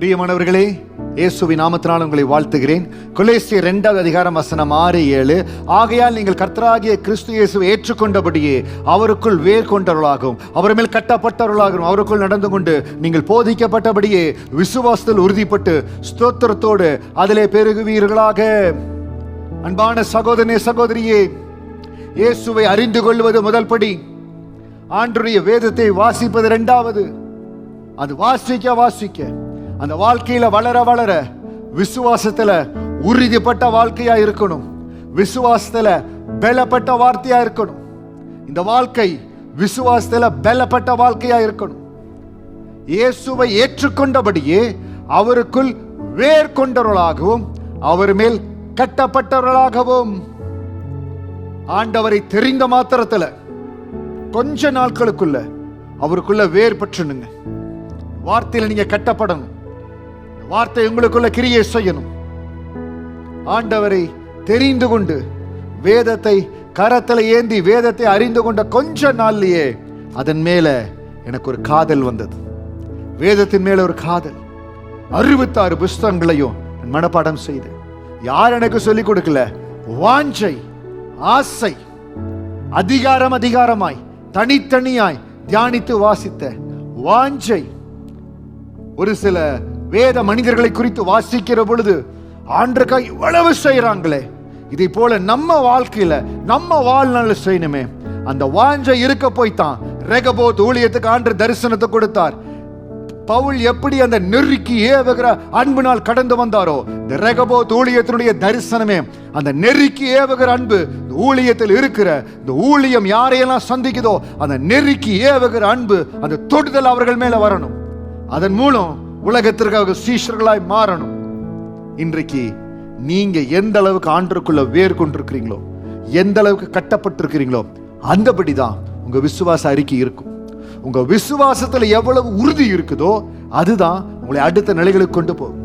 பிரியமானவர்களே, இயேசுவின் நாமத்தினால் உங்களை வாழ்த்துகிறேன். கொலோசியர் 2 அதிகாரம் வசனம் 6-7. ஆகையால் நீங்கள் கர்த்தராகிய கிறிஸ்து இயேசுவை ஏற்றுக்கொண்டபடியே அவருக்குள் வேர் கொண்டவர்களாகவும் அவர் மேல் கட்டப்பட்டவர்களாகவும் அவருக்குள் நடந்து கொண்டு நீங்கள் போதிக்கப்பட்டபடியே விசுவாசத்தில் உறுதிப்பட்டு ஸ்தோத்திரத்தோடு அதிலே பெருகுவீர்களாக. அன்பான சகோதரனே, சகோதரியே, இயேசுவை அறிந்து கொள்வது முதல் படி. ஆண்டவருடைய வேதத்தை வாசிப்பது இரண்டாவது. அது வாசிக்க அந்த வாழ்க்கையில வளர வளர விசுவாசத்துல உறுதிப்பட்ட வாழ்க்கையா இருக்கணும். விசுவாசத்துல பலப்பட்ட வார்த்தையா இருக்கணும். இந்த வாழ்க்கை விசுவாசத்துல பலப்பட்ட வாழ்க்கையா இருக்கணும். இயேசுவை ஏற்றுக்கொண்டபடியே அவருக்குள் வேர் கொண்டவர்களாகவும் அவர் மேல் கட்டப்பட்டவர்களாகவும். ஆண்டவரை தெரிந்த மாத்திரத்துல கொஞ்ச நாட்களுக்குள்ள அவருக்குள்ள வேர் பற்றணுங்க. வார்த்தையில நீங்க கட்டப்படணும். வார்த்தை உங்களுக்குள்ள கிரியை செய்யணும். ஆண்டவரை தெரிந்து கொண்டு வேதத்தை கரத்தில் ஏந்தி வேதத்தை அறிந்து கொண்ட கொஞ்ச நாள்லயே அதன் மேல எனக்கு ஒரு காதல் வந்தது. வேதத்தின் மேல ஒரு காதல். 66 புஸ்தகங்களையும் மனப்பாடம் செய்தேன். யார் எனக்கு சொல்லிக் கொடுக்கல. வாஞ்சை, ஆசை, அதிகாரமாய் தனித்தனியாய் தியானித்து வாசித்த வாஞ்சை. ஒரு சில வேத மனிதர்களை குறித்து வாசிக்கிற பொழுது ஆண்டவருக்காக இவ்வளவு செய்யறாங்களே, இதை போல நம்ம வாழ்க்கையில நம்ம வாழ்நாள் செய்யணுமே. அந்த வாஞ்சை இருக்க போய்தான் ரெகபோத் ஊழியத்துக்கு ஆண்டவர் தரிசனத்தை கொடுத்தார். பவுல் எப்படி அந்த நெருக்கி ஏவுகிற அன்பினால் கடந்து வந்தாரோ, இந்த ரெகபோத் ஊழியத்தினுடைய தரிசனமே அந்த நெருக்கி ஏவுகிற அன்பு. ஊழியத்தில் இருக்கிற இந்த ஊழியம் யாரையெல்லாம் சந்திக்குதோ அந்த நெருக்கி ஏவுகிற அன்பு, அந்த தொடுதல் அவர்கள் மேல வரணும். அதன் மூலம் உலகத்திற்காக சீஷர்களாய் மாறணும். இன்றைக்கு நீங்க எந்த அளவுக்கு ஆண்டவருக்குள்ள வேர் கொண்டிருக்கிறீங்களோ, எந்த அளவுக்கு கட்டப்பட்டிருக்கிறீங்களோ, அந்தபடிதான் உங்க விசுவாச அறிக்கை இருக்கும். உங்க விசுவாசத்துல எவ்வளவு உறுதி இருக்குதோ அதுதான் உங்களை அடுத்த நிலைகளுக்கு கொண்டு போகும்.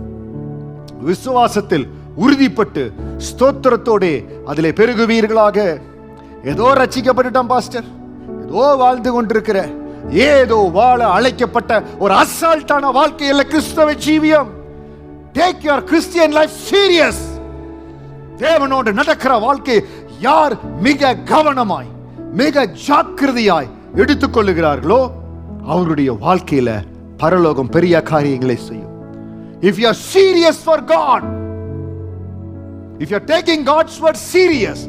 விசுவாசத்தில் உறுதிப்பட்டு ஸ்தோத்திரத்தோட அதிலே பெருகுவீர்களாக. ஏதோ ரட்சிக்கப்பட்டுட்டான் பாஸ்டர், ஏதோ வாழ்ந்து கொண்டிருக்கிற, ஏதோ வாழ அழைக்கப்பட்ட ஒரு அசால்ட்டான வாழ்க்கையில கிறிஸ்தவ ஜீவியம். Take your Christian life serious. தேவனோடு நடக்கிற வாழ்க்கை யார் மிக கவனமாய் மிக ஜாக்கிரதையாய் எடுத்துக்கொள்ளுகிறார்களோ அவருடைய வாழ்க்கையில பரலோகம் பெரிய காரியங்களை செய்யும். If you are serious for God, if you are taking God's word serious,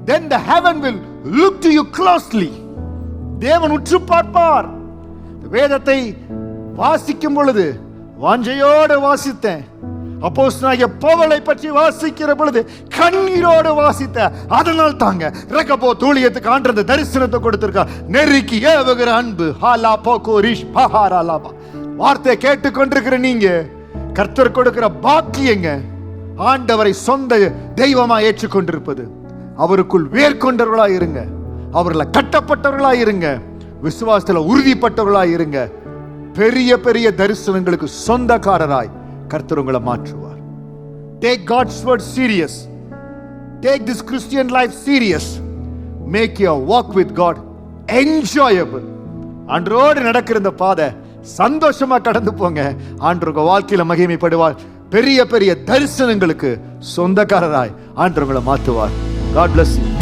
then the heaven will look to you closely. தேவன் உற்று பார்ப்பார். வேதத்தை வாசிக்கும் பொழுது வாஞ்சையோடு வாசித்தேன். அப்போஸ்தலனாகிய பவுலை பற்றி வாசிக்கிற பொழுது கண்ணீரோடு வாசித்த. அதனால் தாங்க ரெகபோத் ஊழியத்துக்கு ஆண்டவர் தரிசனத்தை கொடுத்திருக்கா. நெருக்கி ஏவுகிற அன்பு. ஹாலா போகோ ரிஷ் பஹாராலாபா. வார்த்தையை கேட்டுக்கொண்டிருக்கிற நீங்க கர்த்தர் கொடுக்கிற பாக்கியங்க. ஆண்டவரை சொந்த தெய்வமா ஏற்றுக்கொண்டிருப்பது. அவருக்குள் வேர் கொண்டவர்களாய் இருங்க. அவர்களை கட்டப்பட்டவர்களாய் இருங்க. விசுவாசத்துல உறுதிப்பட்டவர்களாய் இருங்க. பெரிய பெரிய தரிசனங்களுக்கு சொந்தக்காரராய் கர்த்தர் உங்களை மாற்றுவார். Take God's word serious. Take this Christian life serious. Make your walk with God enjoyable. ஆண்டவரோடு நடக்கிற இந்த பாதை சந்தோஷமா கடந்து போங்க. ஆண்டவர் உங்க வாழ்க்கையில மகிமைப்படுவார். பெரிய பெரிய தரிசனங்களுக்கு சொந்தக்காரராய் ஆண்டவர் உங்களை மாற்றுவார். God bless you.